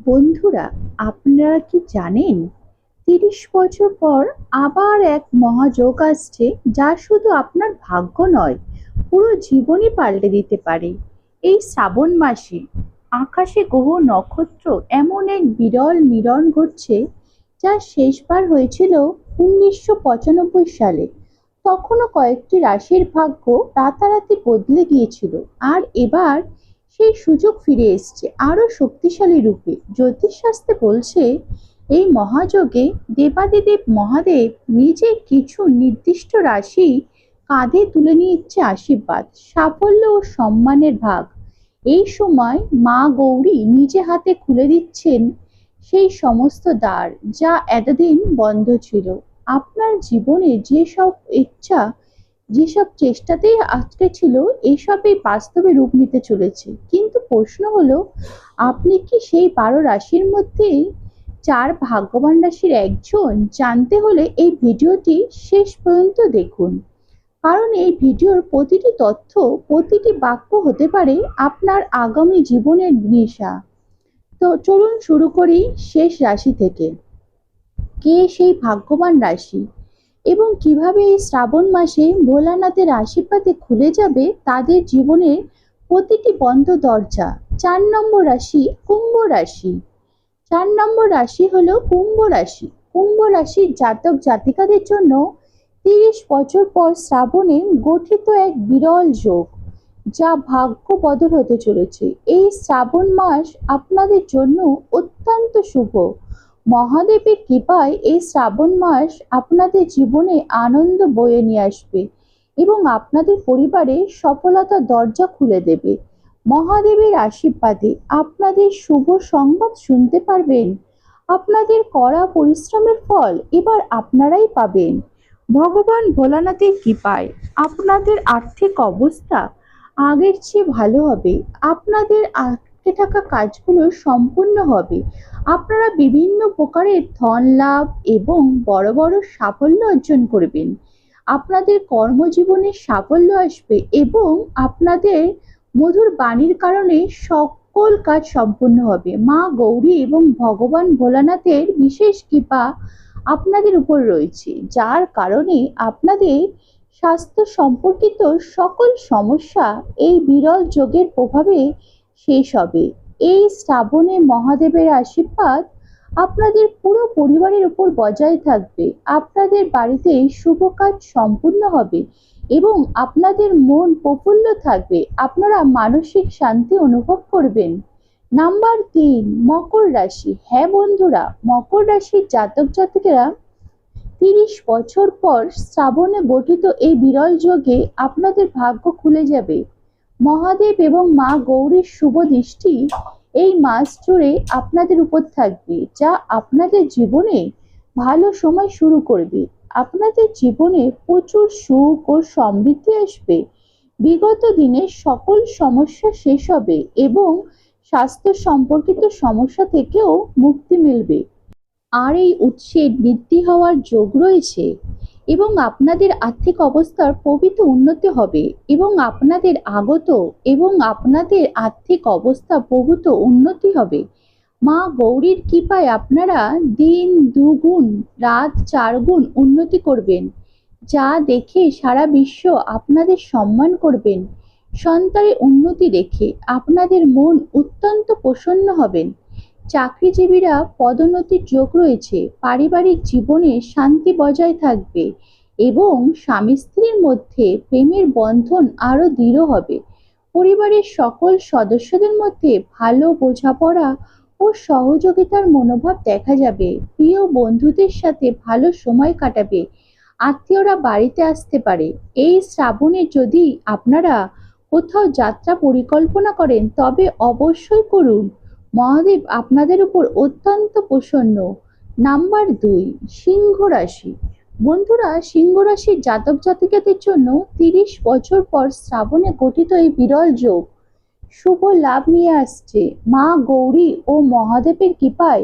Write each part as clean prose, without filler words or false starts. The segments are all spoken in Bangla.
বন্ধুরা, আপনারা কি জানেন ৩০ বছর পর আবার এক মহাযোগ আসছে, যা শুধু আপনার ভাগ্য নয়, পুরো জীবনই পাল্টে দিতে পারে। এই শ্রাবণ মাসে আকাশে গ্রহ নক্ষত্র এমন এক বিরল মিলন ঘটছে, যা শেষবার হয়েছিল ১৯৯৫ সালে। তখনও কয়েকটি রাশির ভাগ্য রাতারাতি বদলে গিয়েছিল, আর এবার সেই সুযোগ ফিরে এসছে আরো শক্তিশালী রূপে। জ্যোতিষশাস্ত্রে বলছে, এই মহাযোগে দেবাদিদেব মহাদেব নিজে কিছু নির্দিষ্ট রাশি কাঁধে তুলে নিচ্ছে আশীর্বাদ, সাফল্য ও সম্মানের ভাগ। এই সময় মা গৌরী নিজে হাতে খুলে দিচ্ছেন সেই সমস্ত দ্বার, যা এতদিন বন্ধ ছিল। আপনার জীবনে যেসব ইচ্ছা, যেসব চেষ্টাতেই আটকে ছিল, এসবই বাস্তবে রূপ নিতে চলেছে। কিন্তু প্রশ্ন হলো, আপনি কি সেই ১২ রাশির মধ্যে ৪ ভাগ্যবান রাশির একজন? জানতে হলে এই ভিডিওটি শেষ পর্যন্ত দেখুন, কারণ এই ভিডিওর প্রতিটি তথ্য, প্রতিটি বাক্য হতে পারে আপনার আগামী জীবনের দিশা। তো চলুন শুরু করি শেষ রাশি থেকে। কে সেই ভাগ্যবান রাশি এবং কিভাবে এই শ্রাবণ মাসে ভোলানাথের আশীর্বাদে খুলে যাবে তাদের জীবনের প্রতিটি বন্ধ দরজা। ৪ নম্বর রাশি, কুম্ভ রাশি। ৪ নম্বর রাশি হলো কুম্ভ রাশি। কুম্ভ রাশির জাতক জাতিকাদের জন্য ৩০ বছর পর শ্রাবণে গঠিত এক বিরল যোগ, যা ভাগ্য বদল হতে চলেছে। এই শ্রাবণ মাস আপনাদের জন্য অত্যন্ত শুভ। মহাদেবের কৃপায় এই শ্রাবণ মাস আপনাদের জীবনে আনন্দ বয়ে নিয়ে আসবে এবং আপনাদের পরিবারে সফলতার দরজা খুলে দেবে। মহাদেবের আশীর্বাদে আপনাদের শুভ সংবাদ শুনতে পারবেন। আপনাদের কড়া পরিশ্রমের ফল এবার আপনারাই পাবেন। ভগবান ভোলানাথের কৃপায় আপনাদের আর্থিক অবস্থা আগের চেয়ে ভালো হবে। আপনাদের আটকে থাকা কাজগুলো সম্পূর্ণ হবে। আপনারা বিভিন্ন প্রকারের ধন লাভ এবং বড় বড় সাফল্য অর্জন করবেন। আপনাদের কর্মজীবনে সাফল্য আসবে এবং আপনাদের মধুর বাণীর কারণে সকল কাজ সম্পূর্ণ হবে। মা গৌরী এবং ভগবান ভোলানাথের বিশেষ কৃপা আপনাদের উপর রয়েছে, যার কারণে আপনাদের স্বাস্থ্য সম্পর্কিত সকল সমস্যা এই বিরল যোগের প্রভাবে শেষ হবে। এই শ্রাবণে মহাদেবের আশীর্বাদ আপনাদের পুরো পরিবারের উপর বজায় থাকবে। আপনাদের বাড়িতে শুভ কাজ সম্পূর্ণ হবে এবং আপনাদের মন প্রফুল্ল থাকবে। আপনারা মানসিক শান্তি অনুভব করবেন। নাম্বার ৩, মকর রাশি। হ্যাঁ বন্ধুরা, মকর রাশির জাতক জাতিকেরা ৩০ বছর পর শ্রাবণে গঠিত এই বিরল যোগে আপনাদের ভাগ্য খুলে যাবে। মহাদেব এবং মা গৌরীর শুভ দৃষ্টি এই মাস জুড়ে আপনাদের উপর থাকবে, যা আপনাদের জীবনে ভালো সময় শুরু করবে। আপনাদের জীবনে প্রচুর সুখ ও সমৃদ্ধি আসবে। বিগত দিনের সকল সমস্যা শেষ হবে এবং স্বাস্থ্য সম্পর্কিত সমস্যা থেকেও মুক্তি মিলবে। আর এই উৎসের বৃদ্ধি হওয়ার যোগ রয়েছে এবং আপনাদের আর্থিক অবস্থার প্রভূত উন্নতি হবে এবং আপনাদের আর্থিক অবস্থা প্রভূত উন্নতি হবে। মা গৌরীর কৃপায় আপনারা দিন দুগুণ রাত ৪ গুণ উন্নতি করবেন, যা দেখে সারা বিশ্ব আপনাদের সম্মান করবেন। সন্তানের উন্নতি দেখে আপনাদের মন অত্যন্ত প্রসন্ন হবেন। চাকরিজীবীরা পদোন্নতির যোগ রয়েছে। পারিবারিক জীবনে শান্তি বজায় থাকবে এবং স্বামী স্ত্রীর মধ্যে প্রেমের বন্ধন আরো দৃঢ় হবে। পরিবারের সকল সদস্যদের মধ্যে ভালো বোঝাপড়া ও সহযোগিতার মনোভাব দেখা যাবে। প্রিয় বন্ধুদের সাথে ভালো সময় কাটাবে। আত্মীয়রা বাড়িতে আসতে পারে। এই শ্রাবণে যদি আপনারা কোথাও যাত্রা পরিকল্পনা করেন, তবে অবশ্যই করুন। মহাদেব আপনাদের উপর অত্যন্ত প্রসন্ন। নাম্বার ২, সিংহ রাশি। বন্ধুরা, সিংহ রাশির জাতক জাতিকাদের জন্য ৩০ বছর পর শ্রাবণে গঠিত এই বিরল যোগ শুভ লাভ নিয়ে আসছে। মা গৌরী ও মহাদেবের কৃপায়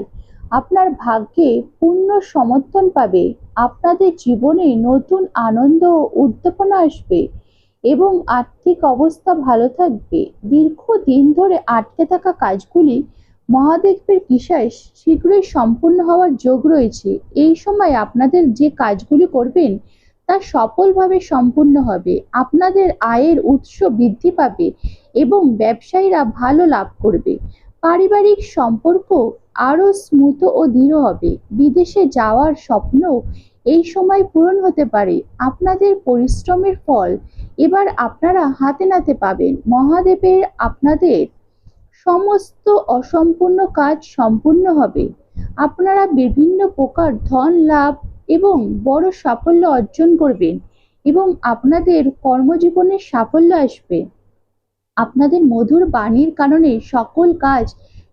আপনার ভাগ্যে পূর্ণ সমর্থন পাবে। আপনাদের জীবনে নতুন আনন্দ ও উদ্দীপনা আসবে এবং আর্থিক অবস্থা ভালো থাকবে। দীর্ঘদিন ধরে আটকে থাকা কাজগুলি মহাদেবের কৃপায় শীঘ্রই সম্পূর্ণ হওয়ার যোগ রয়েছে। এই সময় আপনাদের যে কাজগুলি করবেন তা সফলভাবে সম্পূর্ণ হবে। আপনাদের আয়ের উৎস বৃদ্ধি পাবে এবং ব্যবসায়ীরা ভালো লাভ করবে। পারিবারিক সম্পর্ক আরো স্মুথ ও দৃঢ় হবে। বিদেশে যাওয়ার স্বপ্ন এই সময় পূরণ হতে পারে। আপনাদের পরিশ্রমের ফল এবার আপনারা হাতে নাতে পাবেন। মহাদেবের আপনাদের সমস্ত অসম্পূর্ণ কাজ সম্পূর্ণ হবে। আপনারা বিভিন্ন প্রকার ধন লাভ এবং বড় সাফল্য অর্জন করবেন এবং আপনাদের কর্মজীবনে সাফল্য আসবে। আপনাদের মধুর বাণীর কারণে সকল কাজ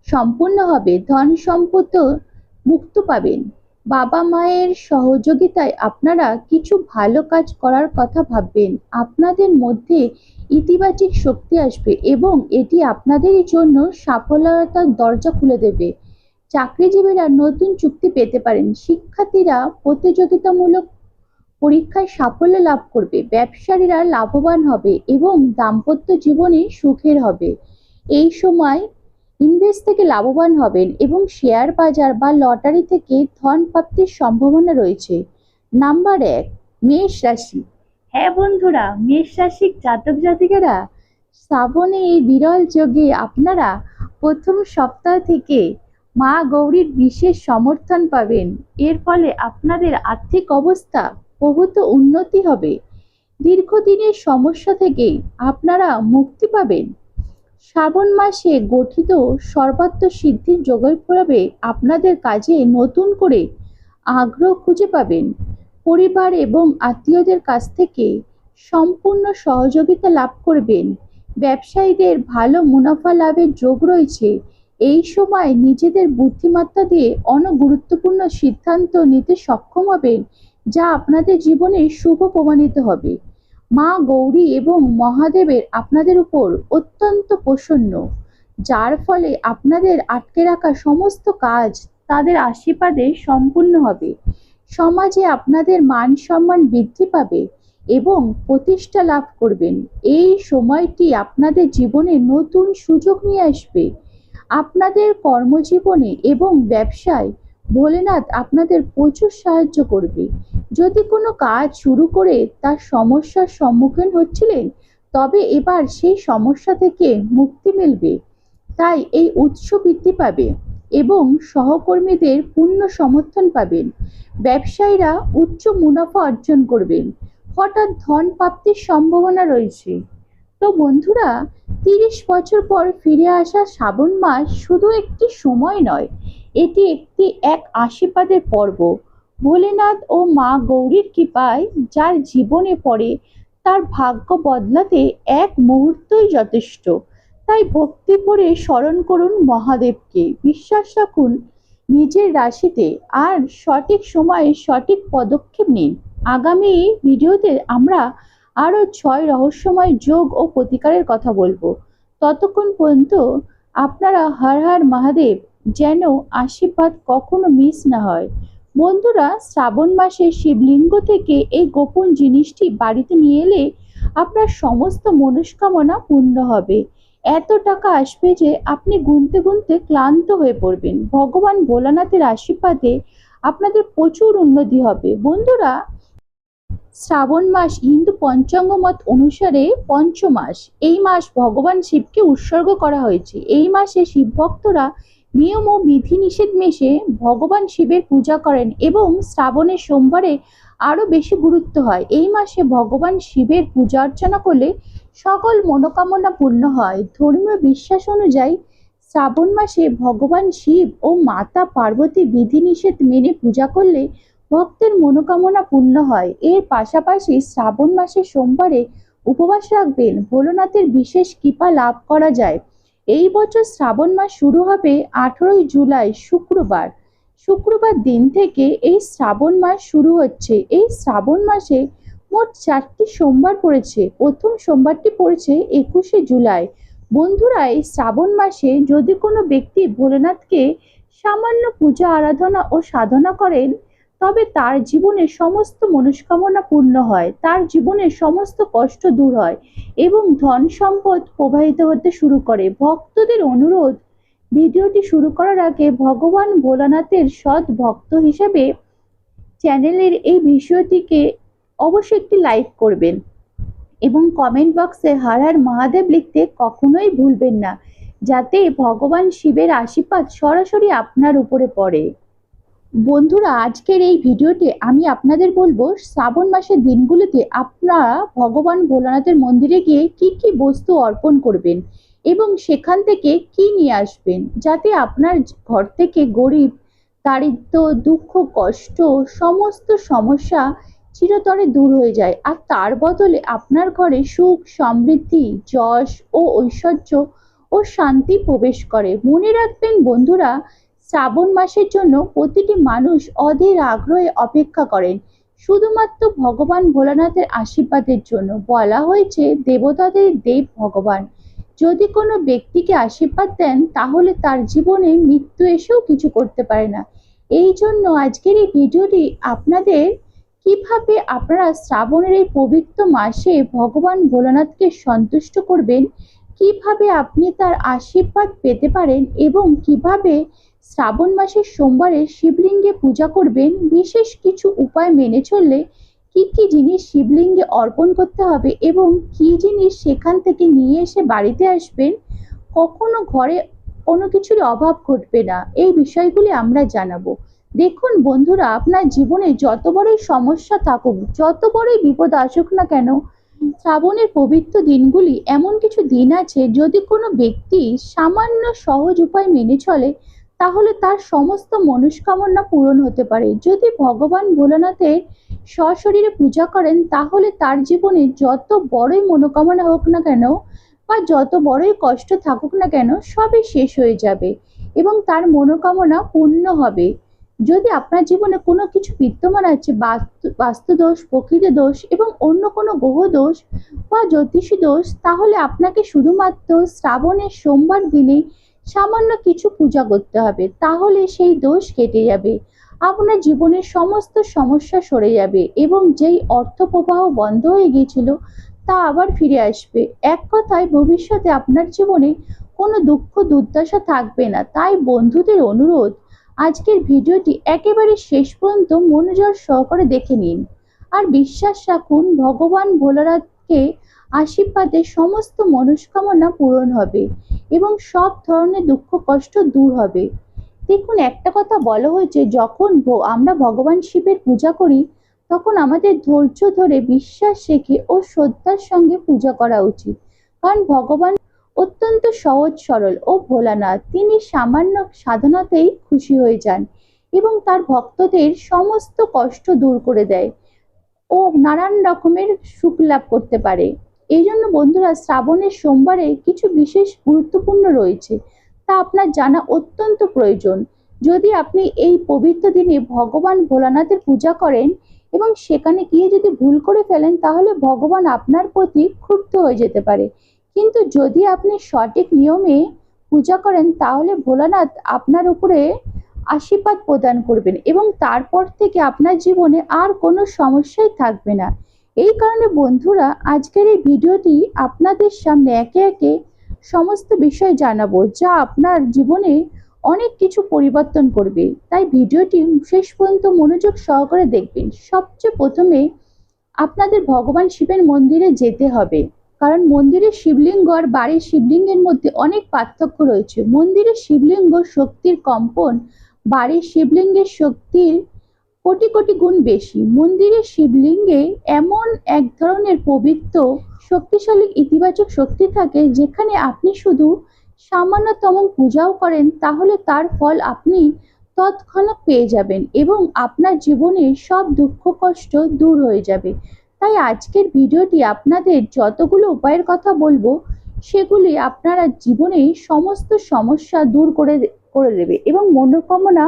সম্পূর্ণ হবে। ধন সম্পদ মুক্ত পাবেন। বাবা মায়ের সহযোগিতায় আপনারা কিছু ভালো কাজ করার কথা ভাববেন। আপনাদের মধ্যে ইতিবাচক শক্তি আসবে এবং এটি আপনাদেরই জন্য সাফল্যতার দরজা খুলে দেবে। চাকরিজীবীরা নতুন চুক্তি পেতে পারেন। শিক্ষার্থীরা প্রতিযোগিতামূলক পরীক্ষায় সাফল্য লাভ করবে। ব্যবসায়ীরা লাভবান হবে এবং দাম্পত্য জীবনে সুখের হবে। এই সময় ইনভেস্ট থেকে লাভবান হবেন এবং শেয়ার বাজার বা লটারি থেকে ধন প্রাপ্তির সম্ভাবনা রয়েছে। নাম্বার 1, মেষ রাশি। হ্যাঁ বন্ধুরা, মেষ রাশির জাতক জাতিকারা শ্রাবণে এই বিরল যোগে আপনারা প্রথম সপ্তাহ থেকে মা গৌরীর বিশেষ সমর্থন পাবেন। এর ফলে আপনাদের আর্থিক অবস্থা বহুত উন্নতি হবে। দীর্ঘদিনের সমস্যা থেকে আপনারা মুক্তি পাবেন। শ্রাবণ মাসে গঠিত সর্বাত্ম সিদ্ধির যোগের ফলে আপনাদের কাজে নতুন করে আগ্রহ খুঁজে পাবেন। পরিবার এবং আত্মীয়দের কাছ থেকে সম্পূর্ণ সহযোগিতা লাভ করবেন। ব্যবসায়ীদের ভালো মুনাফা লাভের যোগ রয়েছে। এই সময় নিজেদের বুদ্ধিমত্তা দিয়ে অনেক গুরুত্বপূর্ণ সিদ্ধান্ত নিতে সক্ষম হবেন, যা আপনাদের জীবনে শুভ প্রমাণিত হবে। মা গৌরী এবং মহাদেবের আপনাদের উপর অত্যন্ত প্রসন্ন, যার ফলে আপনাদের আটকে রাখা সমস্ত কাজ তাদের আশীর্বাদে সম্পূর্ণ হবে। সমাজে আপনাদের মান সম্মান বৃদ্ধি পাবে এবং প্রতিষ্ঠা লাভ করবেন। এই সময়টি আপনাদের জীবনে নতুন সুযোগ নিয়ে আসবে। আপনাদের কর্মজীবনে এবং ব্যবসায় ভোলেনাথ আপনাদের প্রচুর সাহায্য করবে। যদি কোনো কাজ শুরু করে তার সমস্যার সম্মুখীন হচ্ছিলেন, তবে এবার সেই সমস্যা থেকে মুক্তি মিলবে। তাই এই উৎস বৃদ্ধি পাবে এবং সহকর্মীদের পূর্ণ সমর্থন পাবেন। ব্যবসায়ীরা উচ্চ মুনাফা অর্জন করবেন। হঠাৎ ধন প্রাপ্তির সম্ভাবনা রয়েছে। তো বন্ধুরা, 30 বছর পর ফিরে আসা শ্রাবণ মাস শুধু একটি সময় নয়, এটি এক আশীর্বাদের পর্ব। ভোলেনাথ ও মা গৌরীর কৃপায় যার জীবনে পড়ে তার ভাগ্য বদলাতে এক মুহূর্তই যথেষ্ট। তাই ভক্তি ভরে স্মরণ করুন মহাদেবকে, বিশ্বাস রাখুন নিজের রাশিতে, আর সঠিক সময়ে সঠিক পদক্ষেপ নিন। আগামী ভিডিওতে আমরা আরও 6 রহস্যময় যোগ ও প্রতিকারের কথা বলবো। ততক্ষণ পর্যন্ত আপনারা হর হর মহাদেব যেন আশীর্বাদ কখনো মিস না হয়। বন্ধুরা, শ্রাবণ মাসে শিবলিঙ্গ থেকে এই গোপন জিনিসটি বাড়িতে নিয়ে এলে আপনার সমস্ত মনস্কামনা পূর্ণ হবে। এত টাকা আসবে যে আপনি গুনতে গুনতে ক্লান্ত হয়ে পড়বেন। ভগবান ভোলানাথের আশীর্বাদে আপনাদের প্রচুর উন্নতি হবে। বন্ধুরা, শ্রাবণ মাস হিন্দু পঞ্চাঙ্গ মত অনুসারে পঞ্চমাস। এই মাস ভগবান শিবকে উৎসর্গ করা হয়েছে। এই মাসে শিব ভক্তরা নিয়ম ও বিধিনিষেধ মেনে ভগবান শিবের পূজা করেন এবং শ্রাবণের সোমবারে আরো বেশি গুরুত্ব হয়। এই মাসে ভগবান শিবের পূজা অর্চনা করলে সকল মনোকামনা পূর্ণ হয়। ধর্মীয় বিশ্বাস অনুযায়ী শ্রাবণ মাসে ভগবান শিব ও মাতা পার্বতী বিধিনিষেধ মেনে পূজা করলে ভক্তের মনোকামনা পূর্ণ হয়। এর পাশাপাশি শ্রাবণ মাসের সোমবারে উপবাস রাখবেন, ভোলেনাথের বিশেষ কৃপা লাভ করা যায়। এই বছর শ্রাবণ মাস শুরু হবে 18 জুলাই শুক্রবার দিন থেকে এই শ্রাবণ মাস শুরু হচ্ছে। এই শ্রাবণ মাসে মোট 4টি সোমবার পড়েছে। প্রথম সোমবারটি পড়েছে 21 জুলাই। বন্ধুরা, এই শ্রাবণ মাসে যদি কোনো ব্যক্তি ভোলেনাথকে সামান্য পূজা আরাধনা ও সাধনা করেন, তবে তার জীবনের সমস্ত মনস্কামনা পূর্ণ হয়, তার জীবনের সমস্ত কষ্ট দূর হয় এবং ধন সম্পদ প্রবাহিত হতে শুরু করে। ভক্তদের অনুরোধ, ভিডিওটি শুরু করার আগে ভগবান ভোলানাথের সৎ ভক্ত হিসেবে চ্যানেলের এই ভিডিওটিকে অবশ্যই একটি লাইক করবেন এবং কমেন্ট বক্সে হর হর মহাদেব লিখতে কখনোই ভুলবেন না, যাতে ভগবান শিবের আশীর্বাদ সরাসরি আপনার উপরে পড়ে। বন্ধুরা, আজকের এই ভিডিওতে আমি আপনাদের বলবো শ্রাবণ মাসের দিনগুলিতে আপনারা ভগবান ভোলানাথের মন্দিরে গিয়ে কি কি বস্তু অর্পণ করবেন এবং সেখান থেকে কি নিয়ে আসবেন, যাতে আপনার ঘর থেকে গরিব, দারিদ্র, দুঃখ, কষ্ট, সমস্ত সমস্যা চিরতরে দূর হয়ে যায়, আর তার বদলে আপনার ঘরে সুখ, সমৃদ্ধি, যশ ও ঐশ্বর্য ও শান্তি প্রবেশ করে। মনে রাখবেন বন্ধুরা, শ্রাবণ মাসের জন্য প্রতিটি মানুষ অধীর আগ্রহে অপেক্ষা করেন শুধুমাত্র ভগবান ভোলানাথের আশীর্বাদের জন্য। বলা হয়েছে দেবতাদের দেব ভগবান যদি কোনো ব্যক্তিকে আশীর্বাদ দেন তাহলে তার জীবনে মৃত্যু এসেও কিছু করতে পারে না। এই জন্য আজকের এই ভিডিওটি আপনাদের কিভাবে আপনারা শ্রাবণের এই পবিত্র মাসে ভগবান ভোলানাথকে সন্তুষ্ট করবেন, কিভাবে আপনি তার আশীর্বাদ পেতে পারেন এবং কিভাবে শ্রাবণ মাসের সোমবারে শিবলিঙ্গে পূজা করবেন, বিশেষ কিছু উপায় মেনে চললে কি কি জিনিস শিবলিঙ্গে অর্পণ করতে হবে এবং কি জিনিস সেখান থেকে নিয়ে এসে বাড়িতে আসবেন, কখনো ঘরে কোনো কিছুর অভাব ঘটবে না, এই বিষয়গুলি আমরা জানাবো। দেখুন বন্ধুরা, আপনার জীবনে যত বড়ই সমস্যা থাকুক, যত বড়ই বিপদ আসুক না কেন, শ্রাবণের পবিত্র দিনগুলি এমন কিছু দিন আছে যদি কোনো ব্যক্তি সামান্য সহজ উপায় মেনে চলে তাহলে তার সমস্ত মনস্কামনা পূরণ হতে পারে। যদি ভগবান ভোলানাথের সশরীরে পূজা করেন তাহলে তার জীবনে যত বড়ই মনোকামনা হোক না কেন বা যত বড়ই কষ্ট থাকুক না কেন, সবই শেষ হয়ে যাবে এবং তার মনোকামনা পূর্ণ হবে। যদি আপনার জীবনে কোনো কিছু বিদ্যমান আছে, বাস্তুদোষ, প্রকৃতি দোষ এবং অন্য কোনো গ্রহ দোষ বা জ্যোতিষী দোষ, তাহলে আপনাকে শুধুমাত্র শ্রাবণের সোমবার দিনে সামান্য কিছু পূজা করতে হবে, তাহলে সেই দোষ কেটে যাবে, আপনার জীবনের সমস্ত সমস্যা সরে যাবে এবং যেই অর্থ প্রবাহ বন্ধ হয়ে গিয়েছিল তা আবার ফিরে আসবে। এক কথায় ভবিষ্যতে আপনার জীবনে কোনো দুঃখ দুর্দশা থাকবে না। তাই বন্ধুদের অনুরোধ, আজকের ভিডিওটি একেবারে শেষ পর্যন্ত মনোযোগ সহকারে দেখে নিন আর বিশ্বাস রাখুন ভগবান ভোলানাথকে আশীর্বাদে সমস্ত মনস্কামনা পূরণ হবে এবং সব ধরনের দুঃখ কষ্ট দূর হবে। দেখুন, একটা কথা বলা হয়েছে, যখন আমরা ভগবান শিবের পূজা করি তখন আমাদের ধৈর্য ধরে বিশ্বাস রেখে ও শ্রদ্ধার সঙ্গে পূজা করা উচিত, কারণ ভগবান অত্যন্ত সহজ সরল ও ভোলানাথ। তিনি সামান্য সাধনাতেই খুশি হয়ে যান এবং তার ভক্তদের সমস্ত কষ্ট দূর করে দেয় ও নানান রকমের সুখ লাভ করতে পারে। এই জন্য বন্ধুরা, শ্রাবণের সোমবারে কিছু বিশেষ গুরুত্বপূর্ণ রয়েছে, তা আপনার জানা অত্যন্ত প্রয়োজন। যদি আপনি এই পবিত্র দিনে ভগবান ভোলানাথের পূজা করেন এবং সেখানে গিয়ে যদি ভুল করে ফেলেন তাহলে ভগবান আপনার প্রতি ক্ষুব্ধ হয়ে যেতে পারে, কিন্তু যদি আপনি সঠিক নিয়মে পূজা করেন তাহলে ভোলানাথ আপনার উপরে আশীর্বাদ প্রদান করবেন এবং তারপর থেকে আপনার জীবনে আর কোনো সমস্যাই থাকবে না। এই কারণে বন্ধুরা, আজকের এই ভিডিওটি আপনাদের সামনে একে একে সমস্ত বিষয় জানাবো যা আপনার জীবনে অনেক কিছু পরিবর্তন করবে। তাই ভিডিওটি শেষ পর্যন্ত মনোযোগ সহকারে দেখবেন। সবচেয়ে প্রথমে আপনাদের ভগবান শিবের মন্দিরে যেতে হবে, কারণ মন্দিরের শিবলিঙ্গ আর বাড়ির শিবলিঙ্গের মধ্যে অনেক পার্থক্য রয়েছে। মন্দিরের শিবলিঙ্গ শক্তির কম্পন বাড়ির শিবলিঙ্গের শক্তির কোটি কোটি গুণ বেশি। মন্দিরের শিবলিঙ্গে এমন এক ধরনের পবিত্র শক্তিশালী ইতিবাচক শক্তি থাকে, যেখানে আপনি শুধু সামান্যতম পূজাও করেন তাহলে তার ফল আপনি তৎক্ষণাৎ পেয়ে যাবেন এবং আপনার জীবনের সব দুঃখ কষ্ট দূর হয়ে যাবে। তাই আজকের ভিডিওটি আপনাদের যতগুলো উপায়ের কথা বলবো সেগুলি আপনারা জীবনে সমস্ত সমস্যা দূর করে দেবে এবং মনোকামনা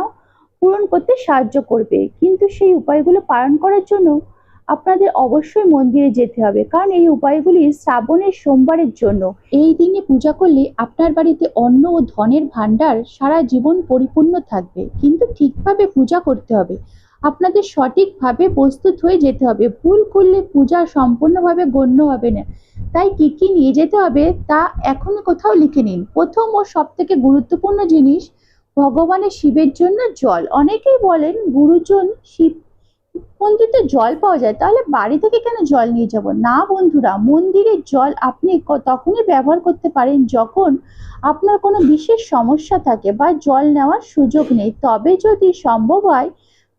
পূরণ করতে সাহায্য করবে। কিন্তু সেই উপায়গুলো পালন করার জন্য আপনাদের অবশ্যই মন্দিরে যেতে হবে, কারণ এই উপায়গুলি শ্রাবণের সোমবারের জন্য। এই দিনে পূজা করলে আপনার বাড়িতে অন্ন ও ধনের ভাণ্ডার সারা জীবন পরিপূর্ণ থাকবে, কিন্তু ঠিকভাবে পূজা করতে হবে। আপনাদের সঠিকভাবে প্রস্তুত হয়ে যেতে হবে, ভুল করলে পূজা সম্পূর্ণভাবে গণ্য হবে না। তাই কি কি নিয়ে যেতে হবে তা এখনই কোথাও লিখে নিন। প্রথম ও সব থেকে গুরুত্বপূর্ণ জিনিস ভগবানের শিবের জন্য জল। অনেকেই বলেন গুরুজন শিব মন্দিরে জল পাওয়া যায়, তাহলে বাড়ি থেকে কেন জল নিয়ে যাব? না বন্ধুরা, মন্দিরের জল আপনি তখনই ব্যবহার করতে পারেন যখন আপনার কোনো বিশেষ সমস্যা থাকে বা জল নেওয়ার সুযোগ নেই। তবে যদি সম্ভব হয়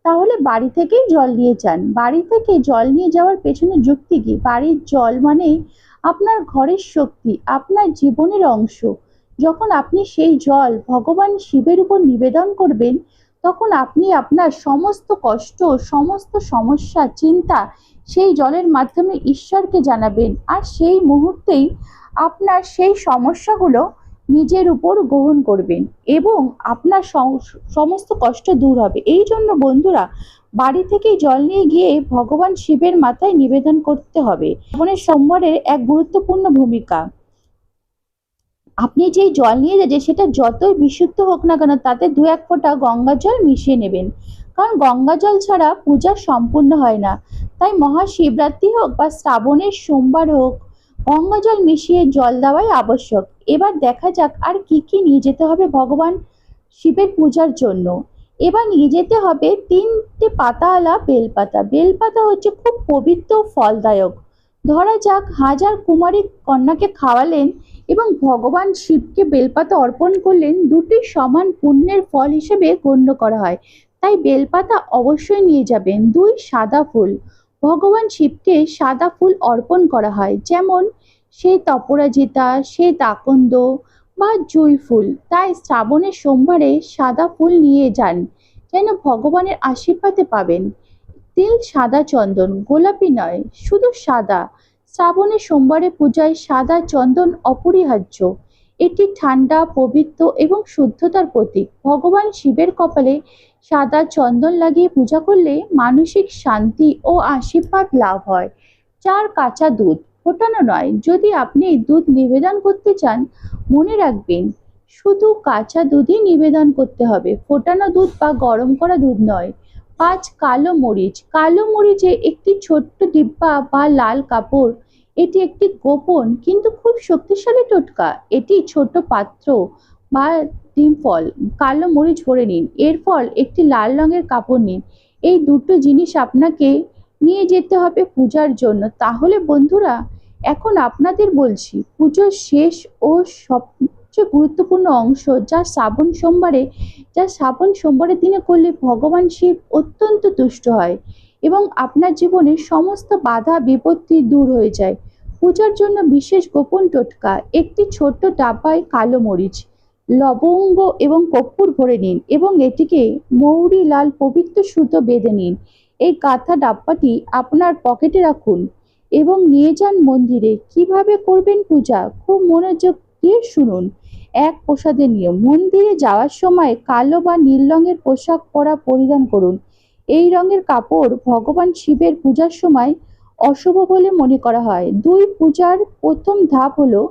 তাহলে বাড়ি থেকেই জল নিয়ে যান। বাড়ি থেকে জল নিয়ে যাওয়ার পেছনে যুক্তি কি? বাড়ির জল মানেই আপনার ঘরের শক্তি, আপনার জীবনের অংশ। যখন আপনি সেই জল ভগবান শিবের উপর নিবেদন করবেন, তখন আপনি আপনার সমস্ত কষ্ট, সমস্ত সমস্যা, চিন্তা সেই জলের মাধ্যমে ঈশ্বরকে জানাবেন। আর সেই মুহূর্তেই আপনার সেই সমস্যাগুলো নিজের উপর গ্রহণ করবেন এবং আপনার সমস্ত কষ্ট দূর হবে। এই জন্য বন্ধুরা, বাড়ি থেকেই জল নিয়ে গিয়ে ভগবান শিবের মাথায় নিবেদন করতে হবে। শ্রাবণের সোমবারের এক গুরুত্বপূর্ণ ভূমিকা। আপনি যেই জল নিয়ে যাচ্ছেন সেটা যতই বিশুদ্ধ হোক না কেন, তাতে 2-1 ফোঁটা গঙ্গা জল মিশিয়ে নেবেন, কারণ গঙ্গা জল ছাড়া পূজা সম্পূর্ণ হয় না। তাই মহাশিবরাত্রি হোক বা শ্রাবণের সোমবার হোক, গঙ্গা জল মিশিয়ে জল দেওয়াই আবশ্যক। এবার দেখা যাক আর কি কি নিয়ে যেতে হবে ভগবান শিবের পূজার জন্য। এবার নিয়ে যেতে হবে 3টে পাতাওয়ালা বেলপাতা। বেলপাতা হচ্ছে খুব পবিত্র ফলদায়ক। ধরা যাক হাজার কুমারী কন্যাকে খাওয়ালেন এবং ভগবান শিবকে বেলপাতা অর্পণ করলেন, দুটি সমান পুণ্যের ফল হিসেবে গণ্য করা হয়। তাই বেলপাতা অবশ্যই নিয়ে যাবেন। 2 সাদা ফুল। ভগবান শিবকে সাদা ফুল অর্পণ করা হয়, যেমন শ্বেত অপরাজিতা, শ্বেত আকন্দ বা জুঁই ফুল। তাই শ্রাবণের সোমবারে সাদা ফুল নিয়ে যান, যেন ভগবানের আশীর্বাদে পাবেন। তিল সাদা চন্দন, গোলাপি নয়, শুধু সাদা। শ্রাবণের সোমবারে পূজায় সাদা চন্দন অপরিহার্য। এটি ঠান্ডা, পবিত্র এবং শুদ্ধতার প্রতীক। ভগবান শিবের কপালে সাদা চন্দন লাগিয়ে পূজা করলে মানসিক শান্তি ও আশীর্বাদ লাভ হয়। 4 কাঁচা দুধ, ফোটানো নয়। যদি আপনি দুধ নিবেদন করতে চান, মনে রাখবেন শুধু কাঁচা দুধই নিবেদন করতে হবে, ফোটানো দুধ বা গরম করা দুধ নয়। 5 কালো মরিচ। কালো মরিচে একটি ছোট্ট ডিব্বা বা লাল কাপড়। এটি একটি গোপন কিন্তু খুব শক্তিশালী টোটকা। এটি ছোট পাত্র বা ডিম ফল কালো মরিচ ভরে নিন। এরপর একটি লাল রঙের কাপড় নিন। এই দুটো জিনিস আপনাকে নিয়ে যেতে হবে পূজার জন্য। তাহলে বন্ধুরা, এখন আপনাদের বলছি পুজোর শেষ ও সবচেয়ে গুরুত্বপূর্ণ অংশ, যা শ্রাবণ সোমবারের দিনে করলে ভগবান শিব অত্যন্ত তুষ্ট হয় এবং আপনার জীবনের সমস্ত বাধা বিপত্তি দূর হয়ে যায়। পূজার জন্য বিশেষ গোপন টোটকা। একটি ছোট্ট ডাব্বায় কালো মরিচ, লবঙ্গ এবং কর্পূর ভরে নিন এবং এটিকে মৌরি লাল পবিত্র সুতো বেঁধে নিন। এই কাঁথা ডাব্বাটি আপনার পকেটে রাখুন এবং নিয়ে যান মন্দিরে। কিভাবে করবেন পূজা, খুব মনোযোগ দিয়ে শুনুন। 1 প্রসাদের নিয়ম। মন্দিরে যাওয়ার সময় কালো বা নীল রঙের পোশাক পরিধান করুন। এই রঙের কাপড় ভগবান শিবের পূজার সময় অশুভ বলে মনে করা হয়। 2 পূজার প্রথম ধাপ হলো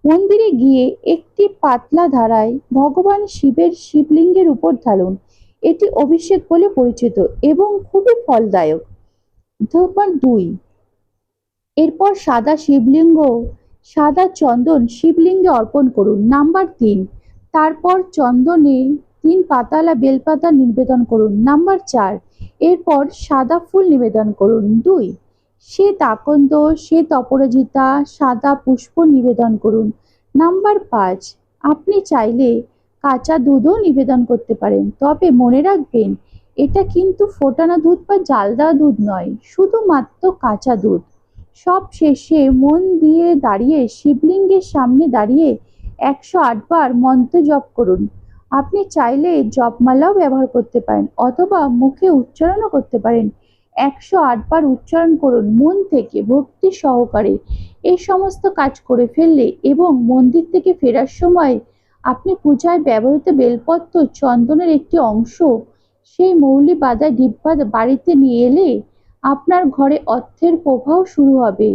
মন্দিরে গিয়ে একটি পাতলা ধারায় ভগবান শিবের শিবলিঙ্গের উপর ঢালুন। এটি অভিষেক বলে পরিচিত এবং খুবই ফলদায়ক। ধাপ 2, এরপর সাদা চন্দন শিবলিঙ্গে অর্পণ করুন। নাম্বার 3, তারপর চন্দনে 3 পাতালা বেলপাতা নিবেদন করুন। নাম্বার 4, এরপর সাদা ফুল নিবেদন করুন। 2, শ্বেত আকন্দ, শ্বেত অপরাজিতা, সাদা পুষ্প নিবেদন করুন। নাম্বার 5, আপনি চাইলে কাঁচা দুধও নিবেদন করতে পারেন, তবে মনে রাখবেন এটা কিন্তু ফোটানো দুধ বা জাল দেওয়া দুধ নয়, শুধুমাত্র কাঁচা দুধ। সব শেষে মন দিয়ে দাঁড়িয়ে শিবলিঙ্গের সামনে দাঁড়িয়ে 108 বার মন্ত্র জপ করুন। আপনি চাইলে জপমালাও ব্যবহার করতে পারেন অথবা মুখে উচ্চারণও করতে পারেন। 108 বার উচ্চারণ করুন মন থেকে ভক্তি সহকারে। এই সমস্ত কাজ করে ফেললে এবং মন্দির থেকে ফেরার সময় আপনি পূজায় ব্যবহৃত বেলপত্র, চন্দনের একটি অংশ সেই মৌলি বাঁধা ডিব্বা বাড়িতে নিয়ে এলে আপনার ঘরে অর্থের প্রবাহ শুরু হবে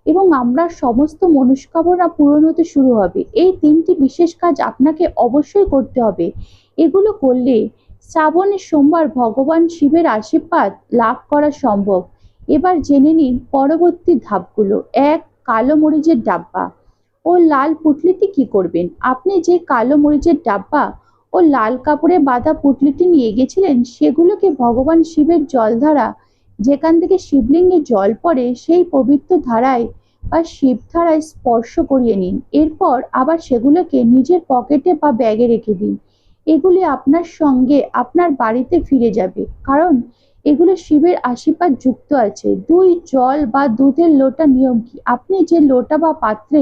এবং আমরা সমস্ত মনস্কামনা পূরণ হতে শুরু হবে। এই 3টি বিশেষ কাজ আপনাকে অবশ্যই করতে হবে। এগুলো করলে শ্রাবণের সোমবার ভগবান শিবের আশীর্বাদ লাভ করা সম্ভব। এবার জেনে নিন পরবর্তী ধাপগুলো। 1, কালো মরিচের ডাব্বা ও লাল পুঁটলিটি কি করবেন? আপনি যে কালো মরিচের ডাব্বা ও লাল কাপড়ে বাঁধা পুঁটলিটি নিয়ে গেছিলেন সেগুলোকে ভগবান শিবের জলধারা, যেখান থেকে শিবলিঙ্গে জল পড়ে, সেই পবিত্র ধারায় বা শিবধারায় স্পর্শ করিয়ে নিন। এরপর আবার সেগুলোকে নিজের পকেটে বা ব্যাগে রেখে দিন। এগুলি আপনার সঙ্গে আপনার বাড়িতে ফিরে যাবে, কারণ এগুলো শিবের আশীর্বাদ যুক্ত আছে। দুই, জল বা দুধের লোটা নিয়ম কি? আপনি যে লোটা বা পাত্রে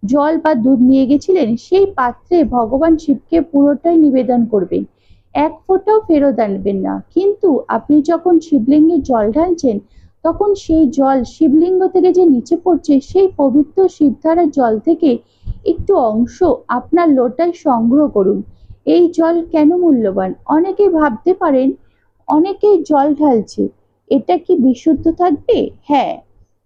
জল বা দুধ নিয়ে গেছিলেন সেই পাত্রে ভগবান শিবকে পুরোটাই নিবেদন করবেন, এক ফোঁটাও ফেরত আনবেন না। কিন্তু আপনি যখন শিবলিঙ্গে জল ঢালছেন তখন সেই জল শিবলিঙ্গ থেকে যে নিচে পড়ছে সেই পবিত্র শিবধারার জল থেকে একটু অংশ আপনার লোটায় সংগ্রহ করুন। এই জল কেন মূল্যবান? অনেকেই ভাবতে পারেন অনেকেই জল ঢালছে, এটা কি বিশুদ্ধ থাকবে? হ্যাঁ,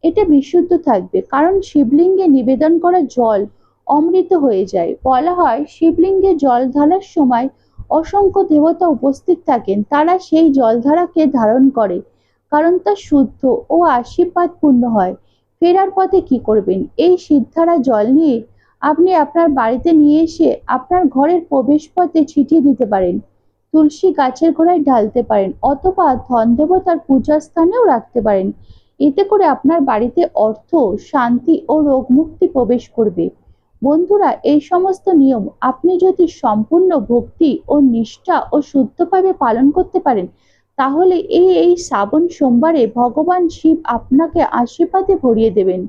এটা বিশুদ্ধ থাকবে, কারণ শিবলিঙ্গে নিবেদন করা জল অমৃত হয়ে যায়। বলা হয় শিবলিঙ্গে জল ঢালার সময় অসংখ্য দেবতা উপস্থিত থাকেন, তারা সেই জলধারাকে ধারণ করে, কারণ তা শুদ্ধ ও আশীর্বাদ পূর্ণ হয়। ফেরার পথে কি করবেন? এই শিবধারা জল নিয়ে আপনি আপনার বাড়িতে নিয়ে এসে আপনার ঘরের প্রবেশ পথে ছিটিয়ে দিতে পারেন, তুলসী গাছের গোড়ায় ঢালতে পারেন, অথবা ধন দেবতার পূজা স্থানেও রাখতে পারেন। এতে করে আপনার বাড়িতে অর্থ, শান্তি ও রোগ মুক্তি প্রবেশ করবে। বন্ধুরা, এই সমস্ত নিয়ম আপনি যদি সম্পূর্ণ ভক্তি ও নিষ্ঠা ও শুদ্ধভাবে পালন করতে পারেন, তাহলে এই শ্রাবণ সোমবারে ভগবান শিব আপনাকে আশীর্বাদে ভরিয়ে দেবেন।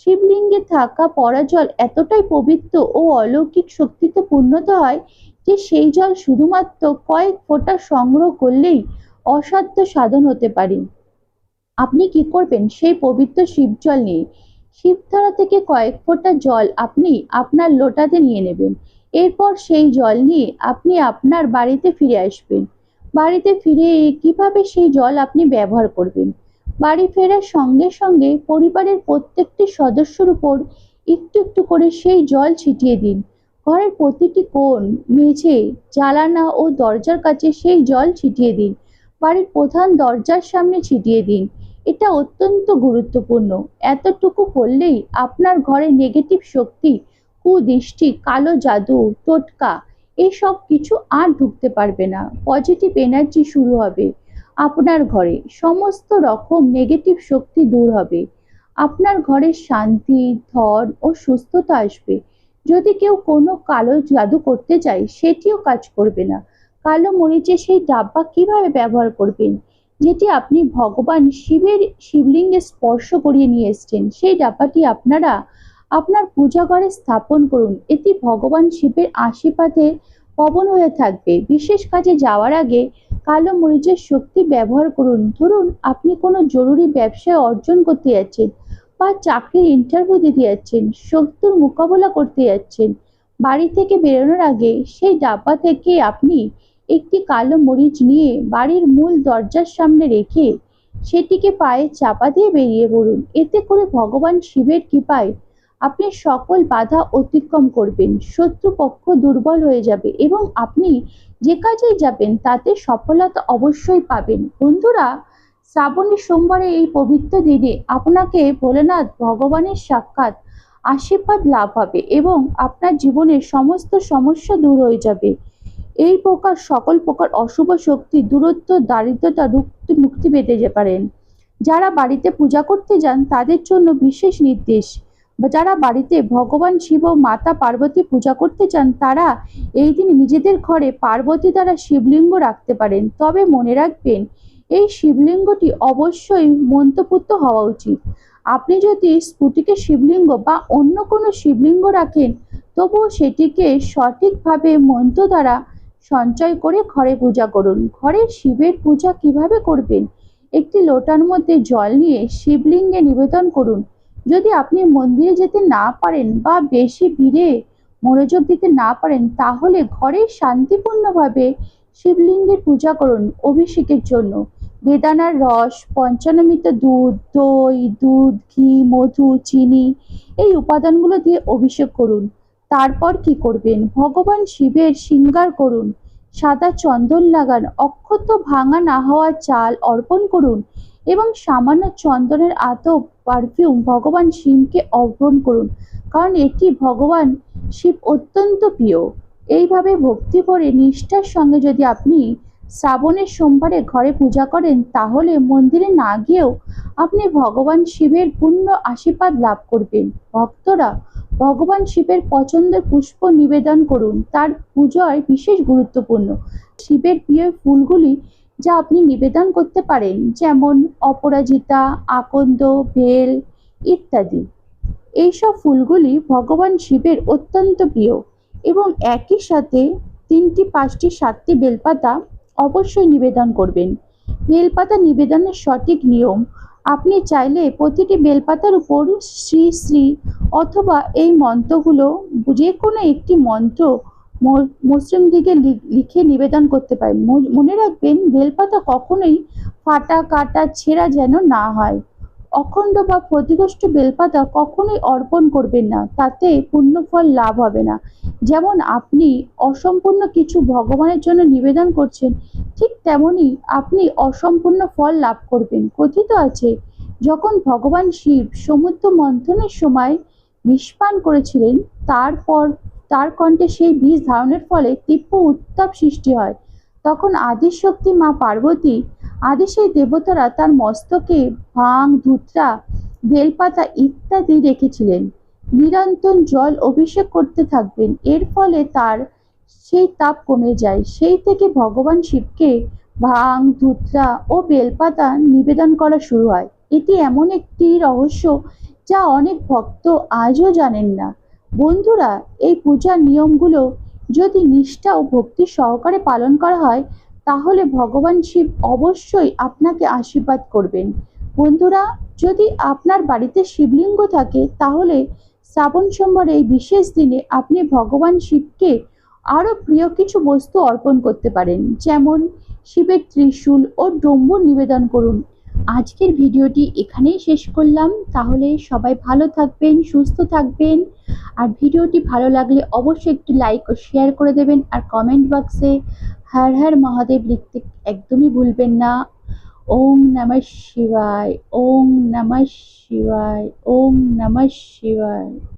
শিবলিঙ্গে থাকা পড়া জল এতটাই পবিত্র ও অলৌকিক শক্তিতে পূর্ণত হয় যে সেই জল শুধুমাত্র কয়েক ফোঁটা সংগ্রহ করলেই অসাধ্য সাধন হতে পারে। আপনি কি করবেন? সেই পবিত্র শিব জল নিয়ে শিবধারা থেকে কয়েক ফোঁটা জল আপনি আপনার লোটাতে নিয়ে নেবেন। এরপর সেই জল নিয়ে আপনি আপনার বাড়িতে ফিরে আসবেন। বাড়িতে ফিরে কিভাবে সেই জল আপনি ব্যবহার করবেন? বাড়ি ফেরার সঙ্গে সঙ্গে পরিবারের প্রত্যেকটি সদস্যের উপর একটু একটু করে সেই জল ছিটিয়ে দিন। ঘরের প্রতিটি কোণ, মেঝে, জানালা ও দরজার কাছে সেই জল ছিটিয়ে দিন। বাড়ির প্রধান দরজার সামনে ছিটিয়ে দিন। এটা অত্যন্ত গুরুত্বপূর্ণ। এতটুকু করলেই আপনার ঘরে নেগেটিভ শক্তি, কুদৃষ্টি, কালো জাদু, টোটকা এসব কিছু আর ঢুকতে পারবে না। পজিটিভ এনার্জি শুরু হবে আপনার ঘরে, সমস্ত রকম নেগেটিভ শক্তি দূর হবে। আপনার ঘরে শান্তি, ধন ও সুস্থতা আসবে। যদি কেউ কোনো কালো জাদু করতে চায় সেটিও কাজ করবে না। কালো মরিচের সেই ডাব্বা কিভাবে ব্যবহার করবেন? যেটি আপনি ভগবান শিবের শিবলিঙ্গে স্পর্শ করিয়ে নিয়ে এসেছেন, সেই ডাব্বাটি আপনারা আপনার পূজা ঘরে স্থাপন করুন। এটি ভগবান শিবের আশীর্বাদে পবন হয়ে থাকবে। বিশেষ কাজে যাওয়ার আগে কালো মরিচের শক্তি ব্যবহার করুন। ধরুন আপনি কোনো জরুরি ব্যবসায় অর্জন করতে যাচ্ছেন বা চাকরির ইন্টারভিউ দিতে যাচ্ছেন, শত্রুর মোকাবেলা করতে যাচ্ছেন। বাড়ি থেকে বেরোনোর আগে সেই ডাব্বা থেকে আপনি একটি কালো মরিচ নিয়ে বাড়ির মূল দরজার সামনে রেখে সেটিকে পায়ে চাপা দিয়ে বেরিয়ে পড়ুন। এতে করে ভগবান শিবের কৃপায় আপনি সকল বাধা অতিক্রম করবেন, শত্রুপক্ষ দুর্বল হয়ে যাবে এবং আপনি যে কাজেই যাবেন তাতে সফলতা অবশ্যই পাবেন। বন্ধুরা, শ্রাবণী সোমবারে এই পবিত্র দিনে আপনাকে ভোলেনাথ ভগবানের সাক্ষাৎ আশীর্বাদ লাভ হবে এবং আপনার জীবনের সমস্ত সমস্যা দূর হয়ে যাবে। এই প্রকার সকল প্রকার অশুভ শক্তি, দূরত্ব, দারিদ্রতা মুক্তি পেতে পারেন। যারা বাড়িতে পূজা করতে যান তাদের জন্য বিশেষ নির্দেশ, বা যারা বাড়িতে ভগবান শিব ও মাতা পার্বতী পূজা করতে চান তারা এই দিন নিজেদের ঘরে পার্বতী দ্বারা শিবলিঙ্গ রাখতে পারেন। তবে মনে রাখবেন, এই শিবলিঙ্গটি অবশ্যই মন্ত্রপুত হওয়া উচিত। আপনি যদি স্ফটিকের শিবলিঙ্গ বা অন্য কোনো শিবলিঙ্গ রাখেন তবুও সেটিকে সঠিকভাবে মন্ত্র দ্বারা সঞ্চয় করে ঘরে পূজা করুন। ঘরে শিবের পূজা কিভাবে করবেন? একটি লোটার মধ্যে জল নিয়ে শিবলিঙ্গে নিবেদন করুন। যদি আপনি মন্দিরে যেতে না পারেন বা বেশি ভিড়ে মনোযোগ দিতে না পারেন তাহলে ঘরে শান্তিপূর্ণভাবে শিবলিঙ্গের পূজা করুন। অভিষেকের জন্য বেদানার রস, পঞ্চানমিত দুধ, দই, দুধ, ঘি, মধু, চিনি এই উপাদানগুলো দিয়ে অভিষেক করুন। তারপর কি করবেন? ভগবান শিবের শৃঙ্গার করুন, সাদা চন্দন লাগান, অক্ষত ভাঙা না হওয়া চাল অর্পণ করুন এবং সামান্য চন্দনের আতপ পারফিউম ভগবান শিবকে অর্পণ করুন, কারণ এটি ভগবান শিব অত্যন্ত প্রিয়। এইভাবে ভক্তি করে নিষ্ঠার সঙ্গে যদি আপনি শ্রাবণের সোমবারে ঘরে পূজা করেন, তাহলে মন্দিরে না গিয়েও আপনি ভগবান শিবের পূর্ণ আশীর্বাদ লাভ করবেন। ভক্তরা ভগবান শিবের পছন্দের পুষ্প নিবেদন করুন, তার পূজায় বিশেষ গুরুত্বপূর্ণ। শিবের প্রিয় ফুলগুলি যা আপনি নিবেদন করতে পারেন, যেমন অপরাজিতা, আকন্দ, বেল ইত্যাদি। এইসব ফুলগুলি ভগবান শিবের অত্যন্ত প্রিয়। এবং একই সাথে 3টি, 5টি, 7টি বেলপাতা অবশ্যই নিবেদন করবেন। বেলপাতা নিবেদনের সঠিক নিয়ম: আপনি চাইলে প্রতিটি বেলপাতার উপর শ্রী শ্রী অথবা এই মন্ত্রগুলো, যে কোনো একটি মন্ত্র মসৃণ দিকে লিখে নিবেদন করতে পারেন। মনে রাখবেন, বেলপাতা কখনোই ফাটা, কাটা, ছেঁড়া যেন না হয়। অখণ্ড বা ক্ষতিগ্রস্ত বেলপাতা কখনোই অর্পণ করবেন না, তাতে পুণ্যফল লাভ হবে না। যেমন আপনি অসম্পূর্ণ কিছু ভগবানের জন্য নিবেদন করছেন, ঠিক তেমনি আপনি অসম্পূর্ণ ফল লাভ করবেন। কথিত আছে, যখন ভগবান শিব সমুদ্র মন্থনের সময় বিষ পান করেছিলেন, তারপর তার কণ্ঠে সেই বিষ ধারণের ফলে তীব্র উত্তাপ সৃষ্টি হয়। তখন আদিশক্তি মা পার্বতী, আদি সেই দেবতারা তার মস্তকে ভাং, ধুতরা, বেলপাতা ইত্যাদি রেখেছিলেন। নিরন্তর জল অভিষেক করতে থাকবেন, এর ফলে তার সেই তাপ কমে যায়। সেই থেকে ভগবান শিবকে ভাং, ধুতরা ও বেলপাতা নিবেদন করা শুরু হয়। এটি এমন একটি রহস্য যা অনেক ভক্ত আজও জানেন না। বন্ধুরা, এই পূজার নিয়মগুলো যদি নিষ্ঠা ও ভক্তি সহকারে পালন করা হয়, তাহলে ভগবান শিব অবশ্যই আপনাকে আশীর্বাদ করবেন। বন্ধুরা, যদি আপনার বাড়িতে শিবলিঙ্গ থাকে, তাহলে শ্রাবণ সোমবার এই বিশেষ দিনে আপনি ভগবান শিবকে আরও প্রিয় কিছু বস্তু অর্পণ করতে পারেন, যেমন শিবের ত্রিশূল ও ডম্বুর নিবেদন করুন। আজকের ভিডিওটি এখানেই শেষ করলাম। তাহলে সবাই ভালো থাকবেন, সুস্থ থাকবেন। আর ভিডিওটি ভালো লাগলে অবশ্যই একটি লাইক ও শেয়ার করে দেবেন। আর কমেন্ট বক্সে হর হর মহাদেব লিখতে একদমই ভুলবেন না। ওম নমঃ শিবায়, ওম নমঃ শিবায়, ওম নমঃ শিবায়।